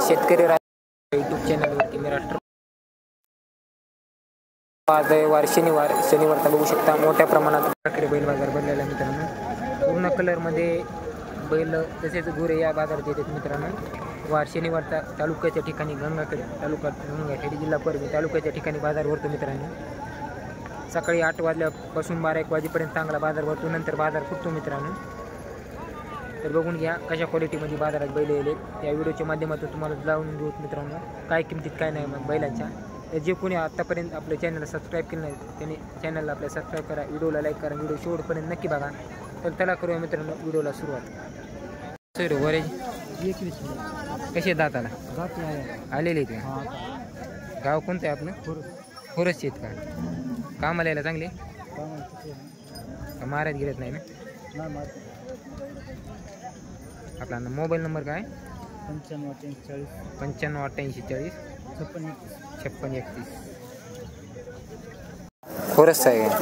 शेतकरी यूट्यूब चॅनलवरती मी राष्ट्र आज वार शनिवारचा बघू शकता मोठ्या प्रमाणात प्रकारे बैल बाजार भरलेला आहे मित्रांनो. पूर्ण कलरमध्ये बैल तसेच गुरे या बाजारात येतात मित्रांनो. वार शनिवारचा तालुक्याच्या ठिकाणी गंगाखेड जिल्हा परभणी तालुक्याच्या ठिकाणी बाजार भरतो मित्रांनो. सकाळी 8 वाजल्यापासून 12-1 वाजेपर्यंत चांगला बाजार भरतो, नंतर बाजार फुटतो मित्रांनो. तर बघून घ्या कशा क्वालिटीमध्ये बाजारात बैल येले. या व्हिडिओच्या माध्यमातून तुम्हाला जाऊन देऊ मित्रांनो काय किमतीत काय नाही मग बैलांच्या. तर जे कोणी आत्तापर्यंत आपल्या चॅनलला सबस्क्राईब केलं नाही त्यांनी चॅनलला आपल्या सबस्क्राईब करा, व्हिडिओला लाईक करा, व्हिडिओ शेवटपर्यंत नक्की बघा. तर त्याला करूया मित्रांनो व्हिडिओला सुरुवात. सर वरे कसे दाताला आलेले आहेत का? गाव कोणतं आहे आपलं? खोरसचे आहेत का? कामाला यायला चांगले का मारायत गिरत नाही ना? आपला मोबाईल नंबर काय? 95 88 40 56 31. खोरसचा आहे का?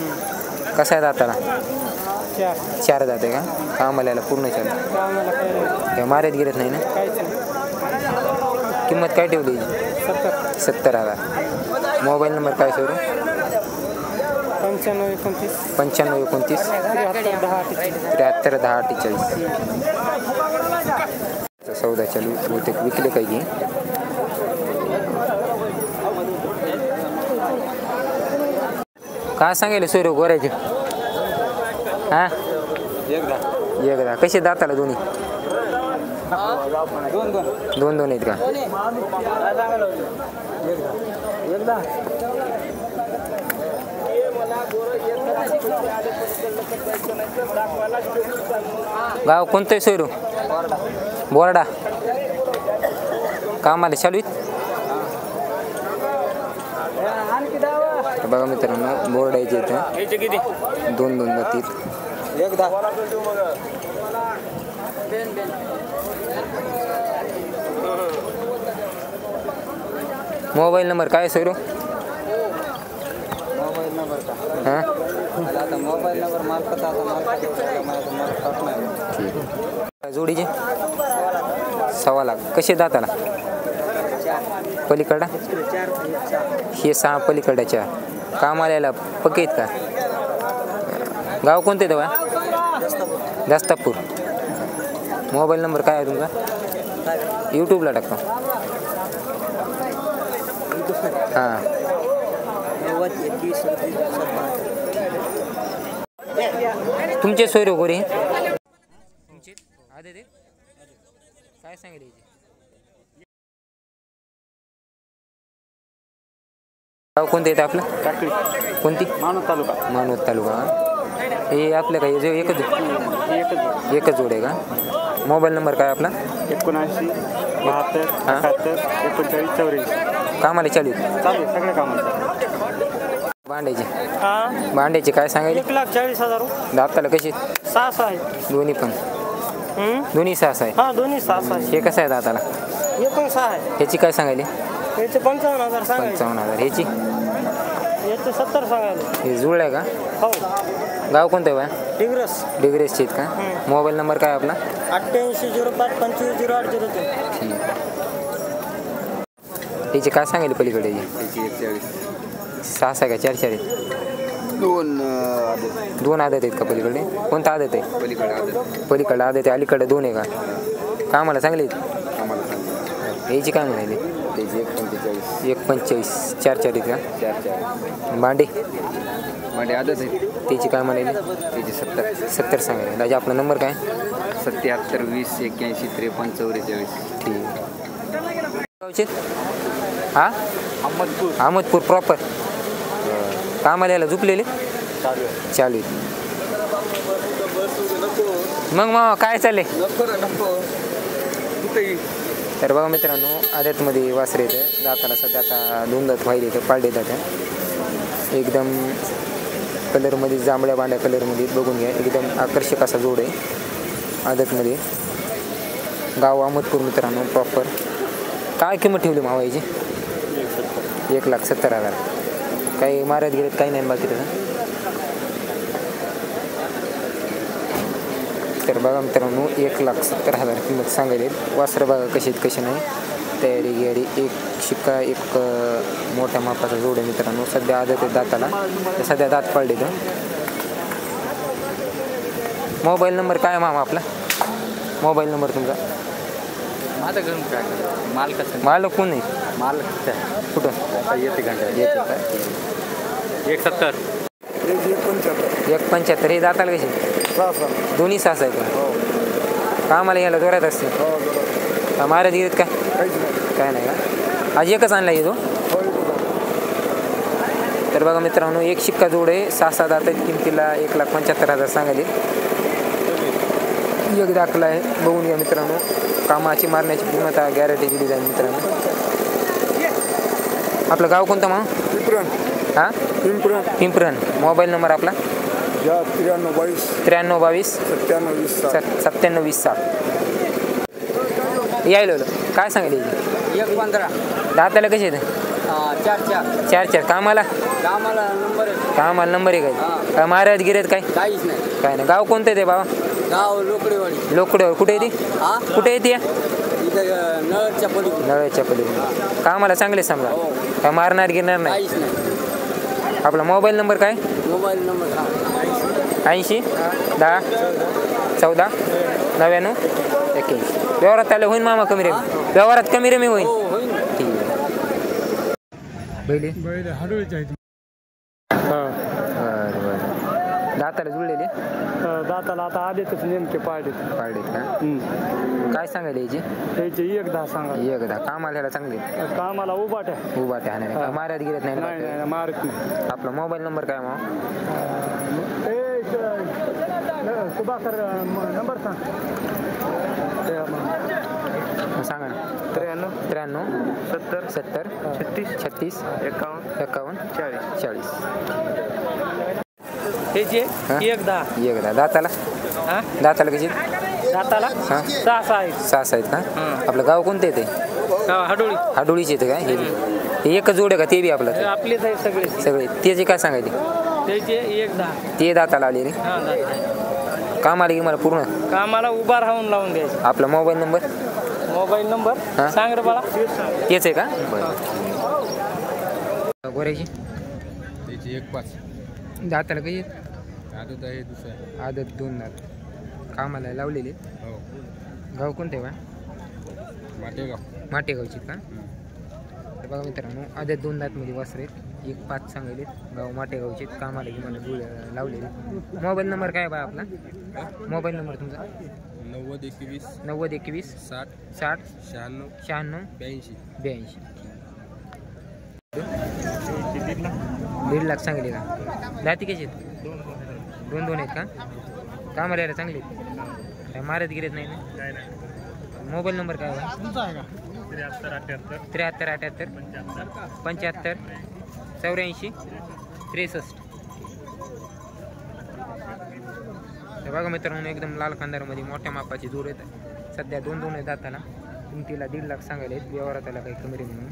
कसा आहे दाताला? 4 दात आहे का? कामाला यायला पूर्ण 4. मारायत गिरत नाही ना? किंमत काय ठेवली? 70,000. मोबाईल नंबर काय सर? 95 29 73 10 48. सौदा चालू बहुतेक विकले काही घे. काय सांगायला सोयरे गोऱ्याचे? हां एकदा कसे दाताला दोन्ही? दोन आहेत का? गाव कोणतं आहे सोयरू? बोर्डा. कामाला चालू आहेत बघा मित्रांनो. बोर्ड यायचे इथं 2 जातील. मोबाईल नंबर काय सोयरू? हां जोडीचे 1.25 लाख. कसे दाताला? पलीकडा हे 6 पलीकडाच्या. कामाला यायला पक्के आहेत का? गाव कोणते तेव्हा? दस्तापूर. मोबाईल नंबर काय आहे तुमचा? यूट्यूबला टाकतो. हां तुमचे सोयरे गोरे तुमचे आधे ते काय सांगितले? गाव कोणतं येतं आपलं? टाकळी. कोणती? मानवत तालुका. हे आपलं काय जो एकच जोड आहे का? मोबाईल नंबर काय आपला? 79 72 71 39 84. कामाला चालू सगळे कामाला. भांड्याचे काय सांगायचे? 1,40,000. दाताला कशी? 6 आहे दोन्ही पण. दोन्ही 6 आहे. हां दोन्ही 6 आहे. हे कसं आहे दाताला? हे पण 6 आहे. ह्याची काय सांगायले? याचे 55,000 सांगायचे. 55,000. ह्याची? याचे 70 सांगायले. हे जुळ आहे का? हो. गाव कोणतं आहे? डिग्रेसचे आहेत का? मोबाईल नंबर काय आपला? 88 05 25 08 03. त्याची काय सांगायले पलीकडे? 6 आहे का? 4 आहेत? 2 आदत आहेत का पलीकडे? कोणता आदत आहे? पलीकडे आदत आहे. अलीकडे 2 आहे का? कामाला चांगले आहेत? याची काय म्हणाली? 1,45 4 आहेत का? भांडे आदत आहे. त्याची काय म्हणाली? 70 सांगायला. दादा आपला नंबर काय? 77 20 81 53 44. ठीक. हां अहमदपूर प्रॉपर. कामाला यायला झुकलेले चालू. मग काय चालले? तर बघा मित्रांनो आदतमध्ये वासरे येतं. दाताला सध्या आता 2 दात व्हायला येतं. पाडे दात एकदम कलरमध्ये जांभळ्या बांड्या कलरमध्ये. बघून घ्या एकदम आकर्षक असा जोड आहे आदतमध्ये. गाव अहमदपूर मित्रांनो प्रॉपर. काय किंमत ठेवली मावायची? 1,70,000. काही मारत गेलेत काही नाही बाकी त्याचं. तर बघा मित्रांनो 1,70,000 किंमत सांगायला. वासरं बघा कशी आहेत कशी नाही. तयारी गियारी एक शिक्का एक मोठ्या मापाचा जोड आहे मित्रांनो. सध्या आदत आहे दाताला, सध्या दात पडले तर. मोबाईल नंबर काय मामा आपला? मोबाईल नंबर तुमचा? माझं घर काय माल कसं मालक कोण आहे? माल कुठं येते घंटा येते का? 170 175. हे दाताला कसे? दोन्ही सास आहेत का? कामाला यायला जोरात असते का? महाराज गिरीत काय काय नाही का? आज एकच आणला येतो. तर बघा मित्रांनो, एक शिक्का जोड आहे. 6-7 दात आहेत. किमतीला 1,75,000 सांगायले. एक दाखला आहे, बघून घ्या मित्रांनो. कामाची मारण्याची पूर्णतः गॅरंटी दिली जाईल मित्रांनो. आपलं गाव कोणतं मग? पिंपरण. हां पिंपरण. पिंपरण. मोबाईल नंबर आपला? 9322 9720 यायलो. काय सांगितले? 115 दाताला कसे आहेत? 4-4. कामाला कामाला नंबर आहे काय? महाराज गिरेत काय? काहीच नाही. काय नाही. गाव कोणतं आहे ते बाबा? गाव लोकडेवाडी. लोकडेवर. कुठे येते? कुठे येते? इथं नळच्या पलीकडे. नळ्याच्या पलीकडे. कामाला चांगले समजा. काय मारणार गिरणार नाही? काहीच नाही. आपला मोबाईल नंबर काय? Mobile number 80 10 14 99 81. व्यवहारात आलं होईन मामा कमी रे? व्यवहारात कमी रे मी होईन. होईल. ठीक आहे. बैले बरं बरं. दाताला जुळलेले दाताला आता आलेतच नेमके पाडेत. पारडेत का? काय सांगायला याची? त्याचे 110 सांगा. एकदा कामाला ह्याला चांगले कामाला उभाट आहे. उभा त्याने महाराज गिरत नाही ना? नाही मारत नाही. आपला मोबाईल नंबर काय मग? सुभाकर नंबर सांग. सांगा ना. 93 93 70 36 51 40. त्याचे हा? 110. एकदा दाताला दाताला कशी? दाताला हां 6 आहेत. 6 आहेत का? आपलं गाव कोणतं येते? हाडोळी. हाडोळीचे येते काय? हे एकच जोड आहे का? ते बी आपलं आपलेच आहेत सगळे. सगळे. त्याचे काय सांगायचे? त्याचे 110. ते दाताला आले रे. हां काम आले की मला पूर्ण. कामाला उभा राहून लावून द्यायचं. आपला मोबाईल नंबर? मोबाईल नंबर हां सांग रे बाळा. तेच आहे का? बरं. गोऱ्याची त्याची 1.5 दाताला कशी? आदत आहे दुसरं. आदत 2 दात. कामाला लावलेले. हो. गाव कोणते बा? माटेगाव. माटेगावची का? तर बघा मित्रांनो, आदत 2 दातमध्ये वासरे आहेत. 1.5 सांगायले. गाव माटेगावचे. कामाला की मला जुळ लावलेले. मोबाईल नंबर काय बा आपला? मोबाईल नंबर तुमचा? 90 21 60 60 96 86 82. 1.5 लाख सांगले का? दाती कशी आहेत? 2 आहेत का? कामाला यायला चांगले आहेत. काय मारत गिरत नाही ना? मोबाईल नंबर काय बा? 73 78 75 84 63. तर बघा मित्रांनो, एकदम लाल खांदारमध्ये मोठ्या मापाची जोड आहेत. सध्या 2 आहेत दाताला. किमतीला 1.5 लाख सांगायला आहेत. व्यवहारात आला काही कमी रे म्हणून.